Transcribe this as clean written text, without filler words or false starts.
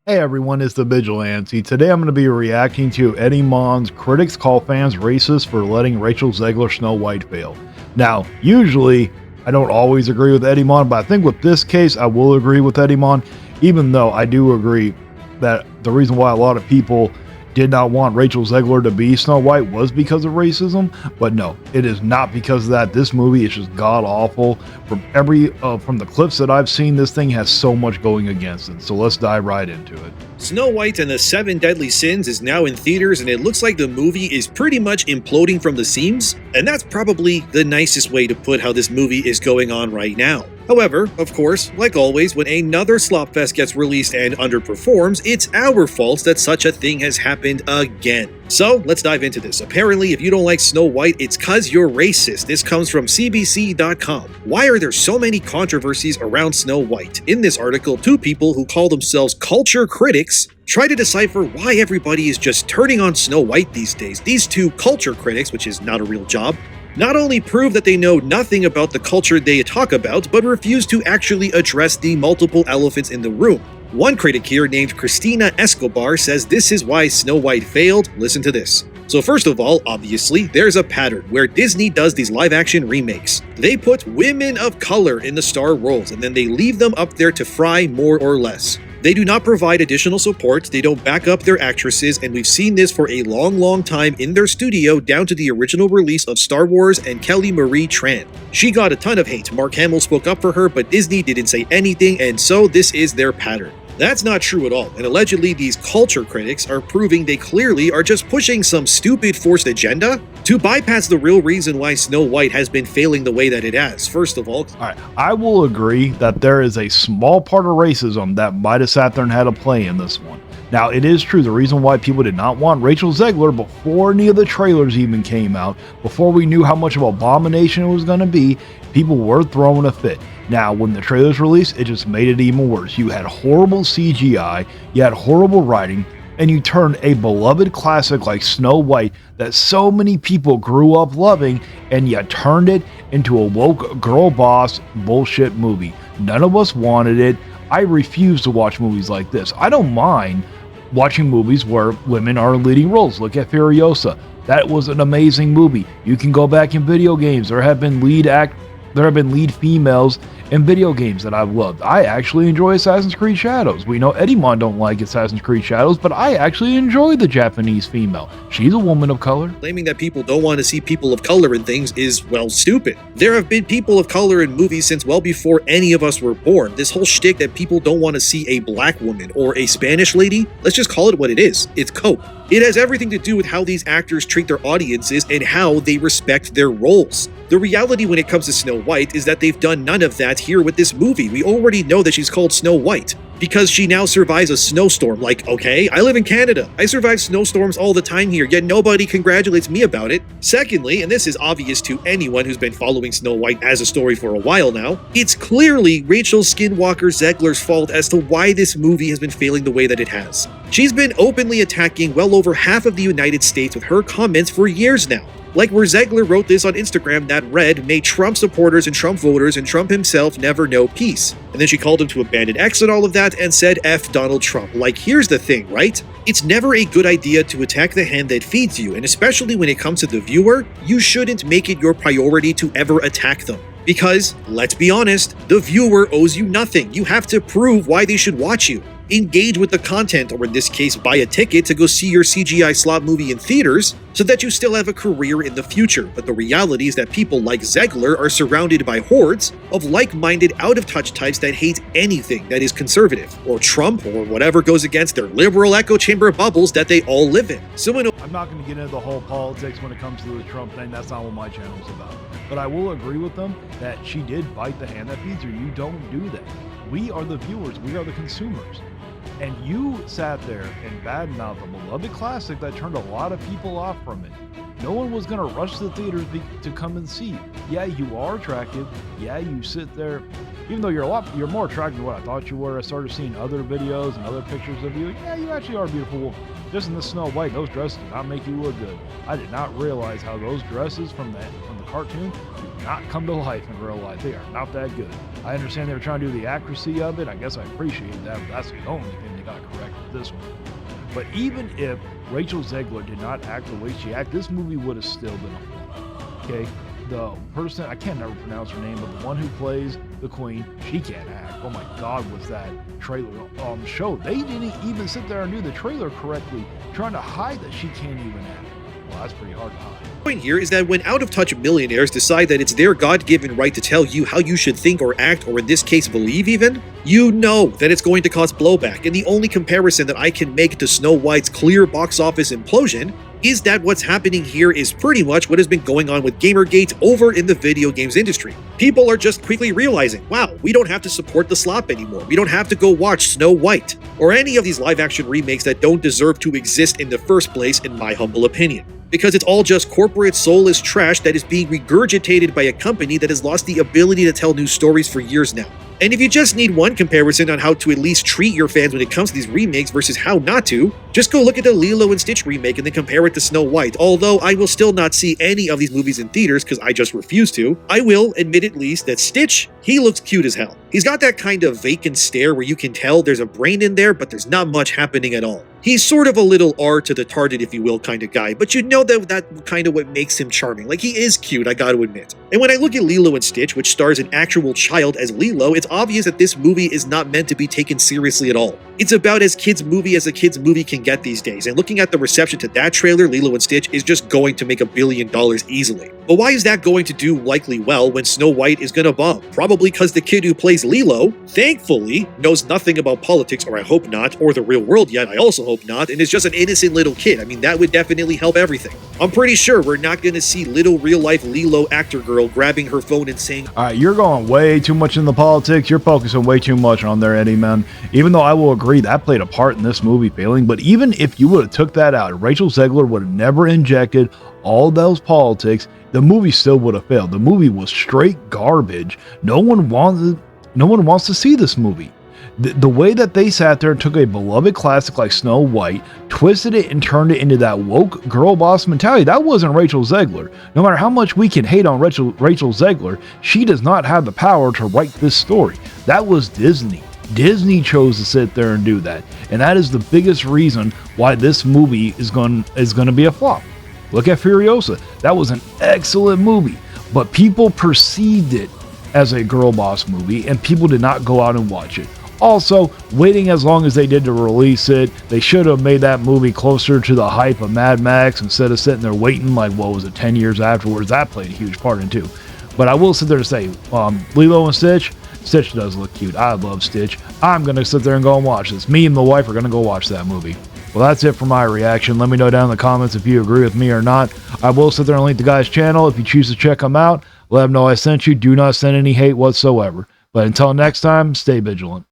Hey everyone, it's the Vigilante. Today I'm going to be reacting to Eddie Mon's critics call fans racist for letting Rachel Zegler Snow White fail. Now, usually I don't always agree with Eddie Mon, but I think with this case I will agree with Eddie Mon, even though I do agree that the reason why a lot of people did not want Rachel Zegler to be Snow White was because of racism, but no, it is not because of that. This movie is just god awful. From the clips that I've seen, this thing has so much going against it. So let's dive right into it. Snow White and the Seven Deadly Sins is now in theaters, and it looks like the movie is pretty much imploding from the seams, and that's probably the nicest way to put how this movie is going on right now. However, of course, like always, when another slopfest gets released and underperforms, it's our fault that such a thing has happened again. So, let's dive into this. Apparently, if you don't like Snow White, it's cause you're racist. This comes from CBC.com. Why are there so many controversies around Snow White? In this article, two people who call themselves culture critics try to decipher why everybody is just turning on Snow White these days. These two culture critics, which is not a real job, not only prove that they know nothing about the culture they talk about, but refuse to actually address the multiple elephants in the room. One critic here named Christina Escobar says this is why Snow White failed. Listen to this. So first of all, obviously, there's a pattern where Disney does these live-action remakes. They put women of color in the star roles, and then they leave them up there to fry more or less. They do not provide additional support, they don't back up their actresses, and we've seen this for a long time in their studio down to the original release of Star Wars and Kelly Marie Tran. She got a ton of hate. Mark Hamill spoke up for her, but Disney didn't say anything, and so this is their pattern. That's not true at all, and allegedly these culture critics are proving they clearly are just pushing some stupid forced agenda to bypass the real reason why Snow White has been failing the way that it has. First of all, I will agree that there is a small part of racism that might have sat there and had a play in this one. Now, it is true, the reason why people did not want Rachel Zegler before any of the trailers even came out, before we knew how much of an abomination it was going to be, people were throwing a fit. Now, when the trailers released, it just made it even worse. You had horrible CGI, you had horrible writing, and you turned a beloved classic like Snow White that so many people grew up loving, and you turned it into a woke girl boss bullshit movie. None of us wanted it. I refuse to watch movies like this. I don't mind watching movies where women are in leading roles. Look at Furiosa. That was an amazing movie. You can go back in video games. There have been lead females in video games that I've loved. I actually enjoy Assassin's Creed Shadows. We know Eddie Mon don't like Assassin's Creed Shadows, but I actually enjoy the Japanese female. She's a woman of color. Claiming that people don't want to see people of color in things is, well, stupid. There have been people of color in movies since well before any of us were born. This whole shtick that people don't want to see a black woman or a Spanish lady, let's just call it what it is. It's cope. It has everything to do with how these actors treat their audiences and how they respect their roles. The reality when it comes to Snow White is that they've done none of that here with this movie. We already know that she's called Snow White because she now survives a snowstorm. Like, okay, I live in Canada. I survive snowstorms all the time here, yet nobody congratulates me about it. Secondly, and this is obvious to anyone who's been following Snow White as a story for a while now, it's clearly Rachel Skinwalker Zegler's fault as to why this movie has been failing the way that it has. She's been openly attacking well over half of the United States with her comments for years now. Like where Zegler wrote this on Instagram that read, "May Trump supporters and Trump voters and Trump himself never know peace." And then she called him to abandon X and all of that and said F Donald Trump. Like, here's the thing, right? It's never a good idea to attack the hand that feeds you, and especially when it comes to the viewer, you shouldn't make it your priority to ever attack them. Because, let's be honest, the viewer owes you nothing. You have to prove why they should watch you. Engage with the content, or in this case, buy a ticket to go see your CGI slop movie in theaters so that you still have a career in the future. But the reality is that people like Zegler are surrounded by hordes of like-minded, out-of-touch types that hate anything that is conservative, or Trump, or whatever goes against their liberal echo chamber bubbles that they all live in. I'm not going to get into the whole politics when it comes to the Trump thing. That's not what my channel's about. But I will agree with them that she did bite the hand that feeds her. You don't do that. We are the viewers. We are the consumers. And you sat there and badmouthed a beloved classic that turned a lot of people off from it. No one was going to rush to the theaters to come and see. Yeah, you are attractive. Yeah, you sit there. Even though you're more attractive than what I thought you were. I started seeing other videos and other pictures of you. Yeah, you actually are a beautiful woman. Just in the Snow White, those dresses do not make you look good. I did not realize how those dresses from the cartoon do not come to life in real life. They are not that good. I understand they were trying to do the accuracy of it. I guess I appreciate that, but that's the only thing they got correct with this one. But even if Rachel Zegler did not act the way she acted, this movie would have still been a flop. Okay? The person, I can't never pronounce her name, but the one who plays the queen, she can't act. Oh my God, was that trailer show. They didn't even sit there and do the trailer correctly, trying to hide that she can't even act. Well, that's pretty hard to hide. The point here is that when out-of-touch millionaires decide that it's their God-given right to tell you how you should think or act, or in this case believe even, you know that it's going to cause blowback, and the only comparison that I can make to Snow White's clear box office implosion is that what's happening here is pretty much what has been going on with Gamergate over in the video games industry. People are just quickly realizing, wow, we don't have to support the slop anymore. We don't have to go watch Snow White, or any of these live-action remakes that don't deserve to exist in the first place, in my humble opinion. Because it's all just corporate soulless trash that is being regurgitated by a company that has lost the ability to tell new stories for years now. And if you just need one comparison on how to at least treat your fans when it comes to these remakes versus how not to, just go look at the Lilo and Stitch remake and then compare it to Snow White. Although I will still not see any of these movies in theaters because I just refuse to, I will admit at least that Stitch, he looks cute as hell. He's got that kind of vacant stare where you can tell there's a brain in there, but there's not much happening at all. He's sort of a little R to the target, if you will, kind of guy, but you know that's kind of what makes him charming. Like, he is cute, I gotta admit. And when I look at Lilo and Stitch, which stars an actual child as Lilo, it's obvious that this movie is not meant to be taken seriously at all. It's about as kids movie as a kids movie can get these days, and looking at the reception to that trailer, Lilo and Stitch is just going to make $1 billion easily. But why is that going to do likely well when Snow White is gonna bomb? Probably because the kid who plays Lilo, thankfully, knows nothing about politics, or I hope not, or the real world yet, I also hope not, and is just an innocent little kid. I mean, that would definitely help everything. I'm pretty sure we're not gonna see little real-life Lilo actor girl grabbing her phone and saying, Alright, you're going way too much in the politics. You're focusing way too much on there, Eddie, man. Even though I will agree that played a part in this movie failing, but even if you would have took that out, Rachel Zegler would have never injected all those politics, the movie still would have failed. The movie was straight garbage. No one wants to see this movie. The way that they sat there and took a beloved classic like Snow White, twisted it and turned it into that woke girl boss mentality, that wasn't Rachel Zegler. No matter how much we can hate on Rachel Zegler, she does not have the power to write this story. That was Disney. Disney chose to sit there and do that. And that is the biggest reason why this movie is going to be a flop. Look at Furiosa. That was an excellent movie, but people perceived it as a girl boss movie and people did not go out and watch it. Also, waiting as long as they did to release it, they should have made that movie closer to the hype of Mad Max instead of sitting there waiting like, what was it, 10 years afterwards. That played a huge part in too. But I will sit there and say, Lilo and Stitch does look cute. I love Stitch. I'm going to sit there and go and watch this. Me and the wife are going to go watch that movie. Well, that's it for my reaction. Let me know down in the comments if you agree with me or not. I will sit there and link the guy's channel. If you choose to check him out, let him know I sent you. Do not send any hate whatsoever. But until next time, stay vigilant.